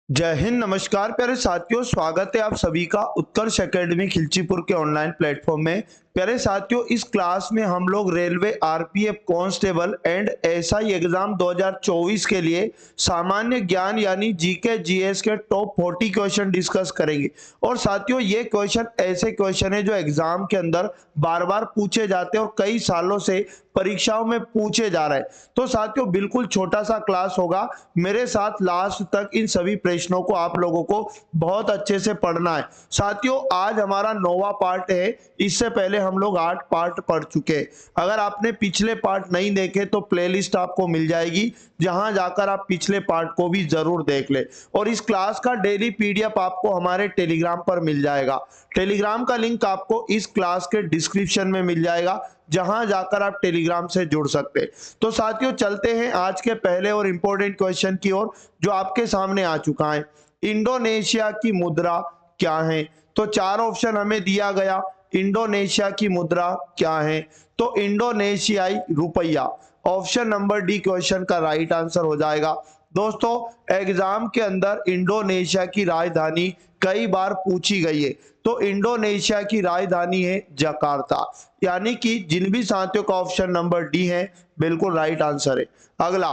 जय हिंद, नमस्कार प्यारे साथियों। स्वागत है आप सभी का उत्कर्ष एकेडमी खिलचीपुर के ऑनलाइन प्लेटफॉर्म में। प्यारे साथियों, इस क्लास में हम लोग railway RPF constable and SI exam 2024 के लिए सामान्य ज्ञान यानी जीके जीएस के टॉप 40 क्वेश्चन डिस्कस करेंगे। और साथियों, ये क्वेश्चन ऐसे क्वेश्चन है जो एग्जाम के अंदर बार बार पूछे जाते हैं और कई सालों से परीक्षाओं में पूछे जा रहे हैं। तो साथियों, बिल्कुल छोटा सा क्लास होगा, मेरे साथ लास्ट तक इन सभी प्रश्नों को आप लोगों को बहुत अच्छे से पढ़ना है। साथियों, आज हमारा 9वां पार्ट है। इससे पहले हम लोग 8 पार्ट पढ़ चुके। अगर आपने पिछले पार्ट नहीं देखे तो प्लेलिस्ट आपको मिल जाएगी, जहां जाकर आप पिछले पार्ट को भी जरूर देख ले। और इस क्लास का डेली पीडीएफ आपको हमारे टेलीग्राम पर मिल जाएगा। टेलीग्राम का लिंक आपको इस क्लास के डिस्क्रिप्शन में मिल जाएगा, जहां जाकर आप टेलीग्राम से जुड़ सकते हैं। तो साथियों, चलते हैं आज के पहले और इंपॉर्टेंट क्वेश्चन की ओर, जो आपके सामने आ चुका है। इंडोनेशिया की मुद्रा क्या है? तो 4 ऑप्शन हमें दिया गया। इंडोनेशिया की मुद्रा क्या है? तो इंडोनेशियाई रुपया। ऑप्शन नंबर डी क्वेश्चन का राइट आंसर हो जाएगा। दोस्तों, एग्जाम के अंदर इंडोनेशिया की राजधानी कई बार पूछी गई है। तो इंडोनेशिया की राजधानी है जकार्ता, यानी कि जिन भी साथियों का ऑप्शन नंबर डी है बिल्कुल राइट आंसर है। अगला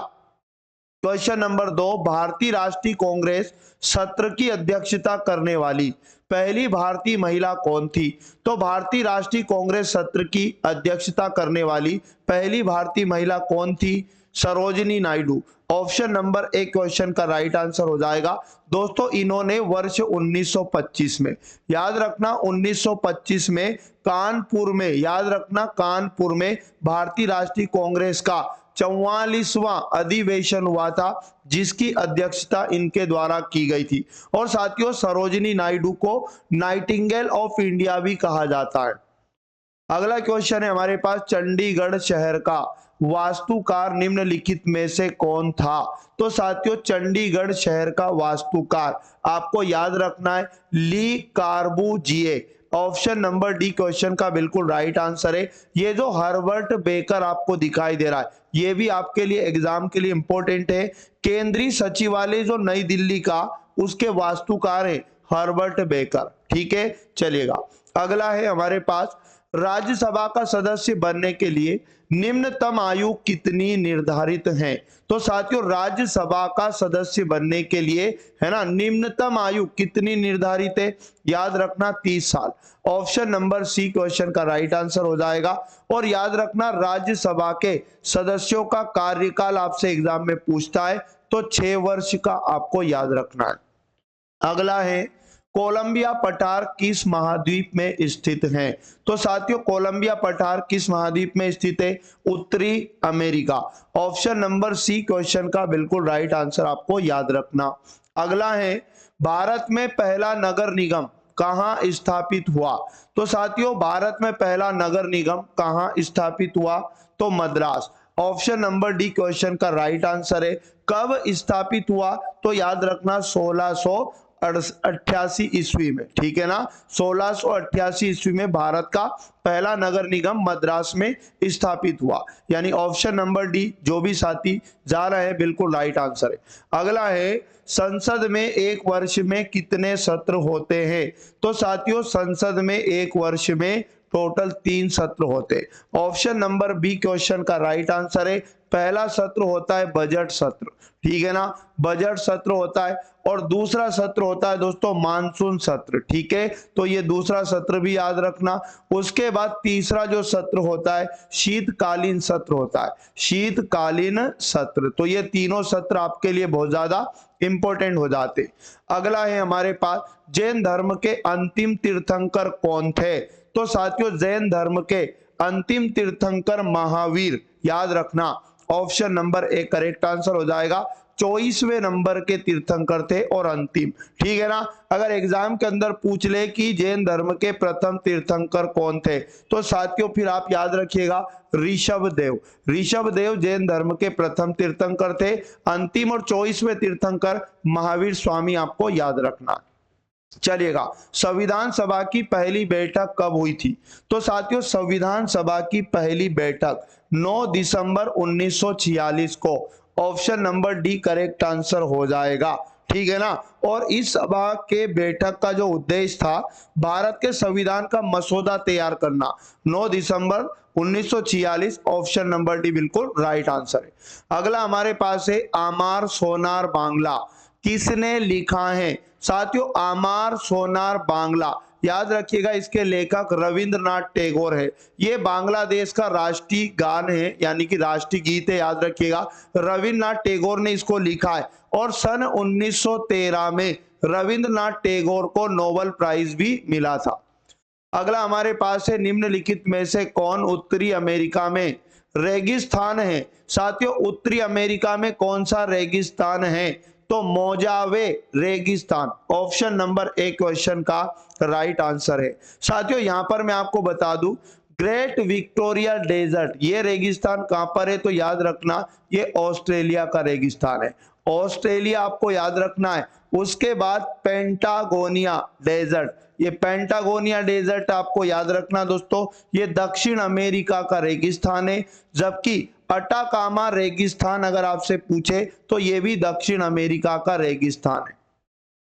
क्वेश्चन नंबर 2, भारतीय राष्ट्रीय कांग्रेस सत्र की अध्यक्षता करने वाली पहली भारतीय महिला कौन थी? तो भारतीय राष्ट्रीय कांग्रेस सत्र की अध्यक्षता करने वाली पहली भारतीय महिला कौन थी? Sarojini Naidu. Option number A question का राइट आंसर हो जाएगा। दोस्तों, इन्होंने वर्ष 1925 में, याद रखना 1925 में कानपुर में, याद रखना कानपुर में भारतीय राष्ट्रीय कांग्रेस का 44वां अधिवेशन हुआ था, जिसकी अध्यक्षता इनके द्वारा की गई थी। और साथियों, सरोजिनी नायडू को नाइटिंगेल ऑफ इंडिया भी कहा जाता है। अगला क्वेश्चन है हमारे पास, चंडीगढ़ शहर का वास्तुकार निम्नलिखित में से कौन था? तो साथियों, चंडीगढ़ शहर का वास्तुकार आपको याद रखना है ली कार्बूजिए। ऑप्शन नंबर डी क्वेश्चन का बिल्कुल राइट आंसर है। ये जो हर्बर्ट बेकर आपको दिखाई दे रहा है, ये भी आपके लिए एग्जाम के लिए इंपॉर्टेंट है। केंद्रीय सचिवालय जो नई दिल्ली का, उसके वास्तुकार है हर्बर्ट बेकर। ठीक है, चलिएगा। अगला है हमारे पास, राज्यसभा का सदस्य बनने के लिए निम्नतम आयु कितनी निर्धारित है? तो साथियों, राज्यसभा का सदस्य बनने के लिए, है ना, निम्नतम आयु कितनी निर्धारित है? याद रखना 30 साल। ऑप्शन नंबर सी क्वेश्चन का राइट आंसर हो जाएगा। और याद रखना, राज्यसभा के सदस्यों का कार्यकाल आपसे एग्जाम में पूछता है, तो 6 वर्ष का आपको याद रखना है। अगला है, कोलंबिया पठार किस महाद्वीप में स्थित है? तो साथियों, कोलंबिया पठार किस महाद्वीप में स्थित है? उत्तरी America. Option number C question का बिल्कुल राइट आंसर आपको याद रखना। अगला है, भारत में पहला नगर निगम कहां स्थापित हुआ? तो साथियों, भारत में पहला नगर निगम कहां स्थापित हुआ? तो Madras. Option number D question का राइट आंसर है। कब स्थापित हुआ? तो याद रखना 1688 ईस्वी में। ठीक है ना, 1688 ईस्वी में भारत का पहला नगर निगम मद्रास में स्थापित हुआ। यानी ऑप्शन नंबर डी, जो भी साथी जा रहे हैं, बिल्कुल राइट आंसर है। अगला है, संसद में एक वर्ष में कितने सत्र होते हैं? तो साथियों, संसद में एक वर्ष में टोटल 3 सत्र होते। ऑप्शन नंबर बी क्वेश्चन का राइट आंसर है। पहला सत्र होता है बजट सत्र, ठीक है ना, बजट सत्र होता है। और दूसरा सत्र होता है दोस्तों मानसून सत्र। ठीक है, तो ये दूसरा सत्र भी याद रखना। उसके बाद तीसरा जो सत्र होता है शीतकालीन सत्र होता है, शीतकालीन सत्र। तो ये तीनों सत्र आपके लिए बहुत ज्यादा इंपॉर्टेंट हो जाते। अगला है हमारे पास, जैन धर्म के अंतिम तीर्थंकर कौन थे? तो साथियों, जैन धर्म के अंतिम तीर्थंकर महावीर, याद रखना। Option number A correct answer हो जाएगा। 24वें नंबर के तीर्थंकर थे और अंतिम। ठीक है ना, अगर एग्जाम के अंदर पूछ ले कि जैन धर्म के प्रथम तीर्थंकर कौन थे, तो साथियों फिर आप याद रखिएगा ऋषभदेव। ऋषभदेव जैन धर्म के प्रथम तीर्थंकर थे। अंतिम और 24वें तीर्थंकर महावीर स्वामी आपको याद रखना। चलिएगा, संविधान सभा की पहली बैठक कब हुई थी? तो साथियों, संविधान सभा की पहली बैठक 9 दिसंबर 1946 को। Option number D correct answer हो जाएगा। ठीक है ना। और इस सभा के बैठक का जो उद्देश्य था, भारत के संविधान का मसौदा तैयार करना। 9 दिसंबर 1946, ऑप्शन नंबर डी बिल्कुल राइट आंसर है। अगला हमारे पास है आमार सोनार बांग्ला, किसने लिखा है? साथियों, आमार सोनार बांग्ला, याद रखिएगा इसके लेखक रविंद्रनाथ टैगोर है। ये बांग्लादेश का राष्ट्रीय गान है, यानी कि राष्ट्रीय गीत है, याद रखिएगा। रविंद्रनाथ टैगोर ने इसको लिखा है और सन 1913 में रविंद्रनाथ टैगोर को नोबेल प्राइज भी मिला था। अगला हमारे पास है निम्नलिखित में से कौन उत्तरी अमेरिका में रेगिस्तान है? साथियों, उत्तरी अमेरिका में कौन सा रेगिस्तान है? तो मोजावे रेगिस्तान, ऑप्शन नंबर ए क्वेश्चन का राइट आंसर है। साथियों, यहां पर मैं आपको बता दूं, ग्रेट विक्टोरिया डेजर्ट, ये रेगिस्तान कहां पर है? तो याद रखना ये ऑस्ट्रेलिया का रेगिस्तान है। ऑस्ट्रेलिया आपको याद रखना है। उसके बाद पेंटागोनिया डेजर्ट, ये पेंटागोनिया डेजर्ट आपको याद रखना दोस्तों, ये दक्षिण अमेरिका का रेगिस्तान है। जबकि अटाकामा रेगिस्तान अगर आपसे पूछे तो ये भी दक्षिण अमेरिका का रेगिस्तान है।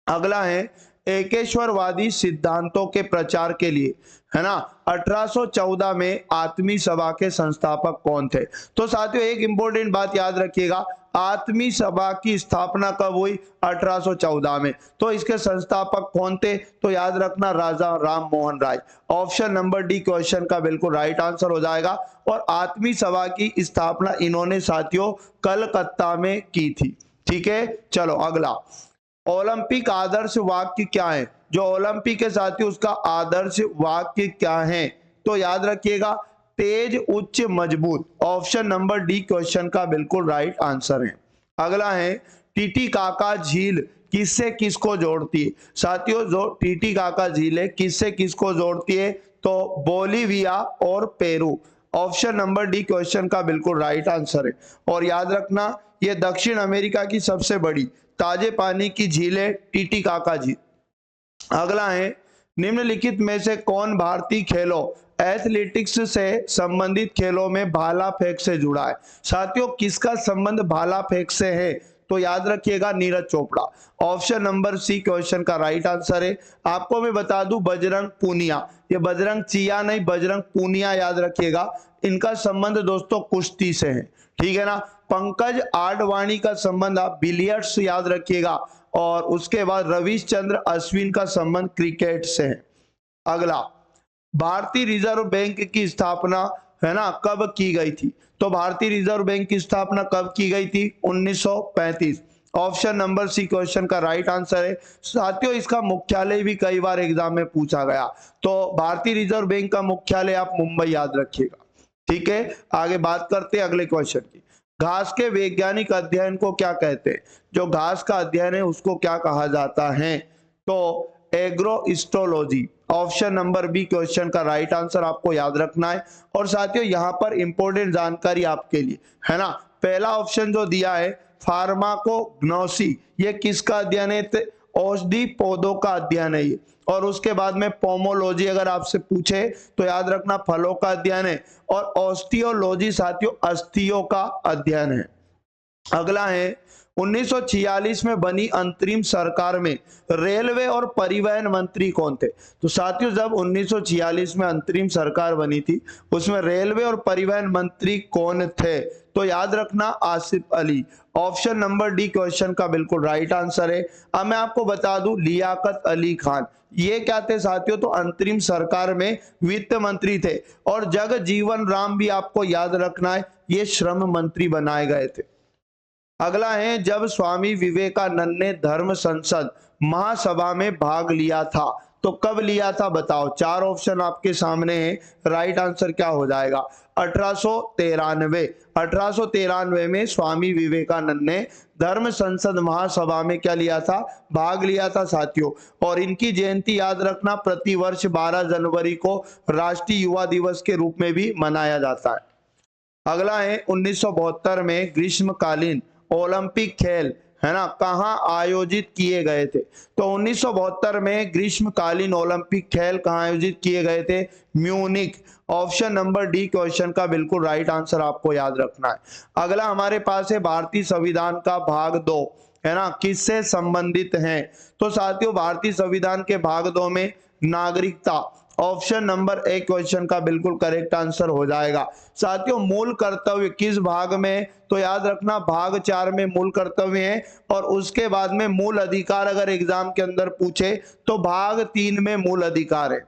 अगला है एकेश्वरवादी सिद्धांतों के प्रचार के लिए, है ना, 1814 में आत्मी सभा के संस्थापक कौन थे? तो साथियों, एक इंपॉर्टेंट बात याद रखिएगा, आत्मी सभा की स्थापना कब हुई? 1814 में। तो इसके संस्थापक कौन थे? तो याद रखना राजा Ram Mohan Roy, option number D question का बिल्कुल राइट आंसर हो जाएगा। और आत्मी सभा की स्थापना इन्होंने साथियों कलकत्ता में की थी। ठीक है, चलो अगला, ओलंपिक आदर्श वाक्य क्या है? जो ओलंपिक के साथियों उसका आदर्श वाक्य क्या है? तो याद रखिएगा तेज उच्च मजबूत, ऑप्शन नंबर डी क्वेश्चन का बिल्कुल राइट आंसर है। अगला है टीटीकाका झील किससे किसको जोड़ती है? साथियों, जो टीटीकाका झील है किससे किसको जोड़ती है? तो बोलीविया और Peru, option number D question का बिल्कुल राइट आंसर है। और याद रखना ये दक्षिण अमेरिका की सबसे बड़ी ताजे पानी की झील है टीटीकाका झील। अगला है निम्नलिखित में से कौन भारतीय खेलों एथलेटिक्स से संबंधित खेलों में भाला फेंक से जुड़ा है? साथियों, किसका संबंध भाला फेंक से है? तो याद रखिएगा Neeraj Chopra, option number C question का राइट आंसर है। आपको मैं बता दूं बजरंग पूनिया, ये बजरंग चिया नहीं बजरंग पूनिया याद रखिएगा, इनका संबंध दोस्तों कुश्ती से है। ठीक है ना। पंकज आडवाणी का संबंध आप बिलियर्ड्स याद रखिएगा। और उसके बाद रविशचंद्र अश्विन का संबंध क्रिकेट से है। अगला, भारतीय रिजर्व बैंक की स्थापना, है ना, कब की गई थी? तो भारतीय रिजर्व बैंक की स्थापना कब की गई थी? 1935, ऑप्शन नंबर सी क्वेश्चन का राइट आंसर है। साथियों, इसका मुख्यालय भी कई बार एग्जाम में पूछा गया, तो भारतीय रिजर्व बैंक का मुख्यालय आप मुंबई याद रखिएगा। ठीक है, आगे बात करते हैं अगले क्वेश्चन की। घास के वैज्ञानिक अध्ययन को क्या कहते हैं? जो घास का अध्ययन है उसको क्या कहा जाता है? तो एग्रोइस्टोलॉजी, ऑप्शन नंबर बी क्वेश्चन का राइट आंसर आपको याद रखना है। और साथियों, यहां पर इंपॉर्टेंट जानकारी आपके लिए, है ना, पहला ऑप्शन जो दिया है फार्माकोग्नोसी, ये किसका अध्ययन है? औषधि पौधों का अध्ययन है ये। और उसके बाद में पोमोलॉजी अगर आपसे पूछे तो याद रखना फलों का अध्ययन है। और ऑस्टियोलॉजी साथियों अस्थियों का अध्ययन है। अगला है 1946 में बनी अंतरिम सरकार में रेलवे और परिवहन मंत्री कौन थे? तो साथियों, जब 1946 में अंतरिम सरकार बनी थी उसमें रेलवे और परिवहन मंत्री कौन थे? तो याद रखना Asif Ali, option number D question का बिल्कुल राइट आंसर है। अब मैं आपको बता दूं लियाकत अली खान, ये क्या थे साथियों? तो अंतरिम सरकार में वित्त मंत्री थे। और जगजीवन राम भी आपको याद रखना है, ये श्रम मंत्री बनाए गए थे। अगला है जब स्वामी विवेकानंद ने धर्म संसद महासभा में भाग लिया था, तो कब लिया था बताओ? चार ऑप्शन आपके सामने है, राइट आंसर क्या हो जाएगा? 1893। 1893 में स्वामी विवेकानंद ने धर्म संसद महासभा में क्या लिया था? भाग लिया था साथियों। और इनकी जयंती याद रखना प्रतिवर्ष 12 जनवरी को राष्ट्रीय युवा दिवस के रूप में भी मनाया जाता है। अगला है 1972 में ग्रीष्मकालीन ओलंपिक खेल, है ना, कहां आयोजित किए गए थे? तो 1972 में ग्रीष्मकालीन ओलंपिक खेल कहां आयोजित किए गए थे? Munich, option number D question का बिल्कुल राइट आंसर आपको याद रखना है। अगला हमारे पास है भारतीय संविधान का भाग 2, है ना, किससे संबंधित हैं? तो साथियों भारतीय संविधान के भाग 2 में नागरिकता, ऑप्शन नंबर ए क्वेश्चन का बिल्कुल करेक्ट आंसर हो जाएगा। साथियों मूल कर्तव्य किस भाग में? तो याद रखना भाग 4 में मूल कर्तव्य है, और उसके बाद में मूल अधिकार अगर एग्जाम के अंदर पूछे तो भाग 3 में मूल अधिकार है।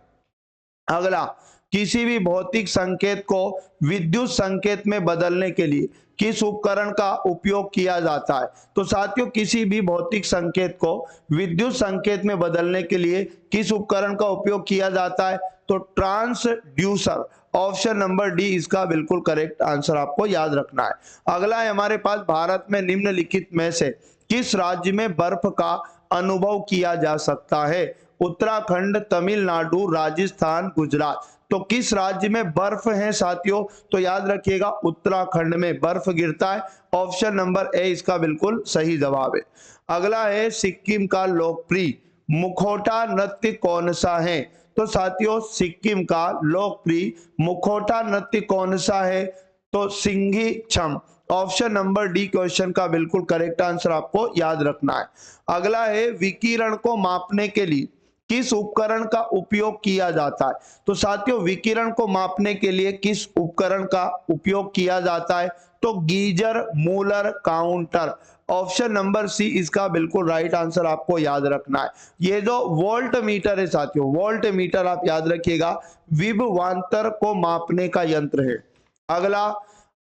अगला, किसी भी भौतिक संकेत को विद्युत संकेत में बदलने के लिए किस उपकरण का उपयोग किया जाता है? तो साथियों किसी भी भौतिक संकेत को विद्युत संकेत में बदलने के लिए किस उपकरण का उपयोग किया जाता है? तो ट्रांसड्यूसर, ऑप्शन नंबर डी इसका बिल्कुल करेक्ट आंसर आपको याद रखना है। अगला है हमारे पास, भारत में निम्नलिखित में से किस राज्य में बर्फ का अनुभव किया जा सकता है? उत्तराखंड, तमिलनाडु, राजस्थान, गुजरात। तो किस राज्य में बर्फ है साथियों? तो याद रखिएगा उत्तराखंड में बर्फ गिरता है, ऑप्शन नंबर ए इसका बिल्कुल सही जवाब है। अगला है, सिक्किम का लोकप्रिय मुखौटा नृत्य कौन सा है? तो साथियों सिक्किम का लोकप्रिय मुखौटा नृत्य कौन सा है? तो सिंघी छम, ऑप्शन नंबर डी क्वेश्चन का बिल्कुल करेक्ट आंसर आपको याद रखना है। अगला है, विकिरण को मापने के लिए किस उपकरण का उपयोग किया जाता है? तो साथियों विकिरण को मापने के लिए किस उपकरण का उपयोग किया जाता है? तो Geiger Muller counter, option number C इसका बिल्कुल राइट आंसर आपको याद रखना है। ये जो वोल्ट मीटर है साथियों, वोल्ट मीटर आप याद रखिएगा विभवांतर को मापने का यंत्र है। अगला,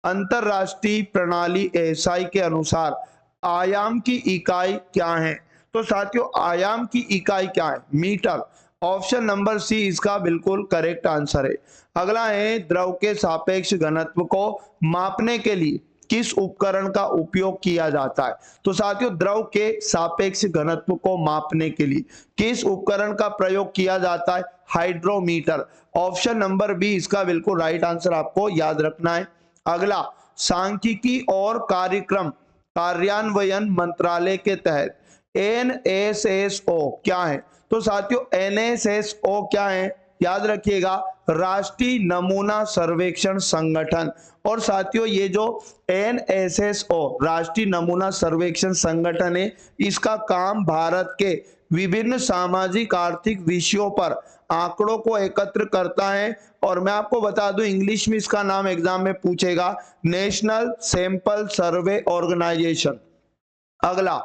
अंतरराष्ट्रीय प्रणाली एएसआई के अनुसार आयाम की इकाई क्या है? तो साथियों आयाम की इकाई क्या है? मीटर, ऑप्शन नंबर सी इसका बिल्कुल करेक्ट आंसर है। अगला है, द्रव के सापेक्ष घनत्व को मापने के लिए किस उपकरण का उपयोग किया जाता है? तो साथियों द्रव के सापेक्ष घनत्व को मापने के लिए किस उपकरण का प्रयोग किया जाता है? हाइड्रोमीटर, ऑप्शन नंबर बी इसका बिल्कुल राइट आंसर आपको याद रखना है। अगला, सांख्यिकी और कार्यक्रम कार्यान्वयन मंत्रालय के तहत एनएसएसओ क्या है? तो साथियों एनएसएसओ क्या है? याद रखिएगा राष्ट्रीय नमूना सर्वेक्षण संगठन। और साथियों ये जो एनएसएसओ राष्ट्रीय नमूना सर्वेक्षण संगठन है, इसका काम भारत के विभिन्न सामाजिक आर्थिक विषयों पर आंकड़ों को एकत्र करता है। और मैं आपको बता दूं इंग्लिश में इसका नाम एग्जाम में पूछेगा, नेशनल सैंपल सर्वे ऑर्गेनाइजेशन। अगला,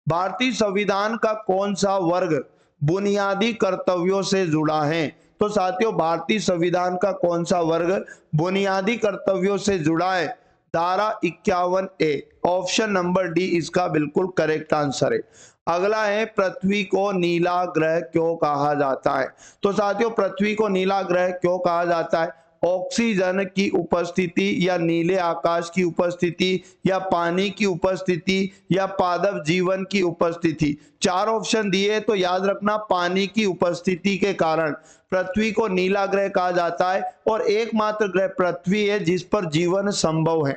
भारतीय संविधान का कौन सा वर्ग बुनियादी कर्तव्यों से जुड़ा है? तो साथियों भारतीय संविधान का कौन सा वर्ग बुनियादी कर्तव्यों से जुड़ा है? धारा 51 ए, ऑप्शन नंबर डी इसका बिल्कुल करेक्ट आंसर है। अगला है, पृथ्वी को नीला ग्रह क्यों कहा जाता है? तो साथियों पृथ्वी को नीला ग्रह क्यों कहा जाता है? ऑक्सीजन की उपस्थिति, या नीले आकाश की उपस्थिति, या पानी की उपस्थिति, या पादप जीवन की उपस्थिति। चार ऑप्शन दिए तो याद रखना पानी की उपस्थिति के कारण पृथ्वी को नीला ग्रह कहा जाता है, और एकमात्र ग्रह पृथ्वी है जिस पर जीवन संभव है।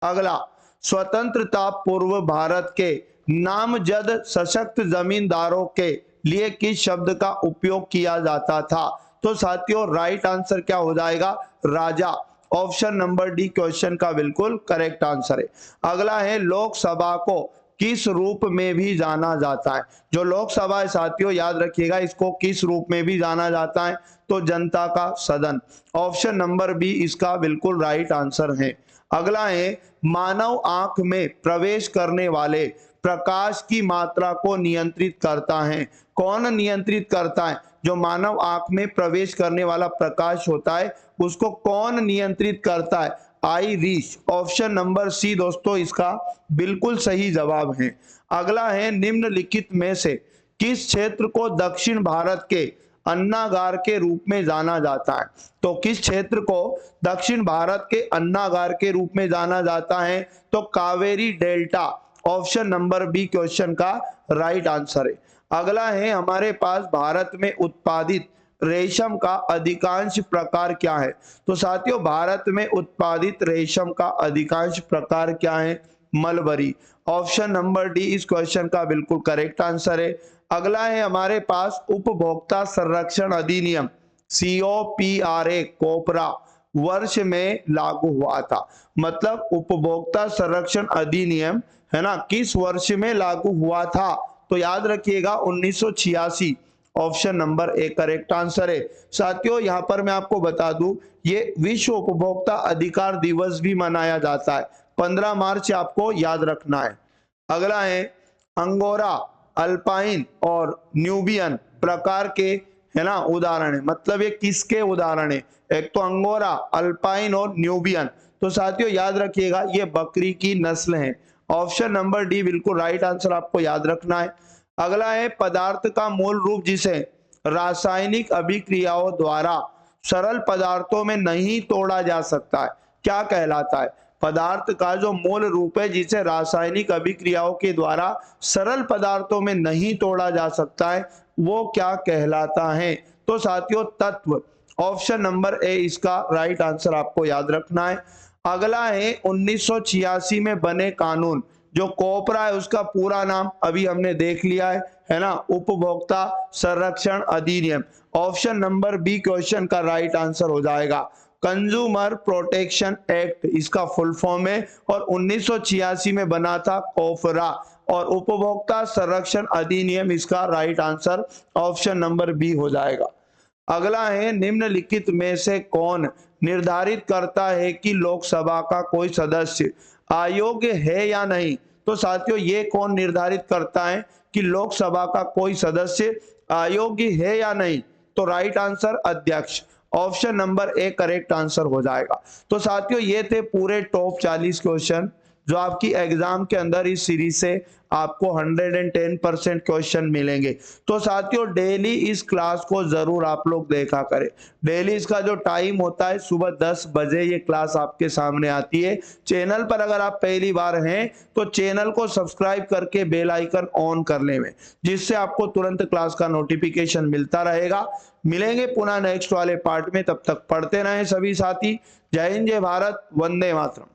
अगला, स्वतंत्रता पूर्व भारत के नामजद सशक्त जमींदारों के लिए किस शब्द का उपयोग किया जाता था? तो साथियों राइट आंसर क्या हो जाएगा? राजा, ऑप्शन नंबर डी क्वेश्चन का बिल्कुल करेक्ट आंसर है। अगला है, लोकसभा को किस रूप में भी जाना जाता है? जो लोकसभा है साथियों याद रखिएगा इसको किस रूप में भी जाना जाता है? तो जनता का सदन, ऑप्शन नंबर बी इसका बिल्कुल राइट आंसर है। अगला है, मानव आंख में प्रवेश करने वाले प्रकाश की मात्रा को नियंत्रित करता है। कौन नियंत्रित करता है? जो मानव आंख में प्रवेश करने वाला प्रकाश होता है उसको कौन नियंत्रित करता है? आइरिश, ऑप्शन नंबर सी दोस्तों इसका बिल्कुल सही जवाब है। अगला है, निम्नलिखित में से किस क्षेत्र को दक्षिण भारत के अन्नागार के रूप में जाना जाता है? तो किस क्षेत्र को दक्षिण भारत के अन्नागार के रूप में जाना जाता है? तो Kaveri delta, option number B question का राइट आंसर है। अगला है हमारे पास, भारत में उत्पादित रेशम का अधिकांश प्रकार क्या है? तो साथियों भारत में उत्पादित रेशम का अधिकांश प्रकार क्या है? मलबरी, ऑप्शन नंबर डी इस क्वेश्चन का बिल्कुल करेक्ट आंसर है। अगला है हमारे पास, उपभोक्ता संरक्षण अधिनियम COPRA कोपरा वर्ष में लागू हुआ था? मतलब उपभोक्ता संरक्षण अधिनियम है ना, किस वर्ष में लागू हुआ था? तो याद रखिएगा 1986, option number A correct answer है। साथियों यहाँ पर मैं आपको बता दूं, ये विश्व उपभोक्ता अधिकार दिवस भी मनाया जाता है, 15 मार्च आपको याद रखना है। अगला है अंगोरा, अल्पाइन और न्यूबियन प्रकार के, है ना, उदाहरण है, मतलब ये किसके उदाहरण है? एक तो अंगोरा, अल्पाइन और न्यूबियन। तो साथियों याद रखिएगा ये बकरी की नस्ल है। ऑप्शन नंबर डी बिल्कुल राइट आंसर आपको याद रखना है। अगला है पदार्थ का मूल रूप जिसे रासायनिक अभिक्रियाओं द्वारा सरल पदार्थों में नहीं तोड़ा जा सकता है, क्या कहलाता है? पदार्थ का जो मूल रूप है जिसे रासायनिक अभिक्रियाओं के द्वारा सरल पदार्थों में नहीं तोड़ा जा सकता है, वो क्या कहलाता है? तो साथियों तत्व, ऑप्शन नंबर ए इसका राइट आंसर आपको याद रखना है। अगला है 1986 में बने कानून, जो कोपरा है उसका पूरा नाम अभी हमने देख लिया है ना, उपभोक्ता संरक्षण अधिनियम। ऑप्शन नंबर बी क्वेश्चन का राइट आंसर हो जाएगा। कंज्यूमर प्रोटेक्शन एक्ट इसका फुल फॉर्म है और 1986 में बना था कोपरा, और उपभोक्ता संरक्षण अधिनियम इसका right answer option number B हो जाएगा। अगला है निम्नलिखित में से कौन निर्धारित करता है कि लोकसभा का कोई सदस्य अयोग्य है या नहीं? तो साथियों ये कौन निर्धारित करता है कि लोकसभा का कोई सदस्य अयोग्य है या नहीं? तो राइट आंसर अध्यक्ष, option number A correct answer हो जाएगा। तो साथियों ये थे पूरे टॉप 40 क्वेश्चन जो आपकी एग्जाम के अंदर इस सीरीज से आपको 110% क्वेश्चन मिलेंगे। तो साथियों डेली इस क्लास को जरूर आप लोग देखा करें। डेली इसका जो टाइम होता है सुबह 10 बजे ये क्लास आपके सामने आती है। चैनल पर अगर आप पहली बार हैं तो चैनल को सब्सक्राइब करके बेल आइकन ऑन कर लें, जिससे आपको तुरंत क्लास का नोटिफिकेशन मिलता रहेगा। मिलेंगे पुनः नेक्स्ट वाले पार्ट में, तब तक पढ़ते रहें सभी साथी। जय हिंद, जय भारत, वंदे मातरम।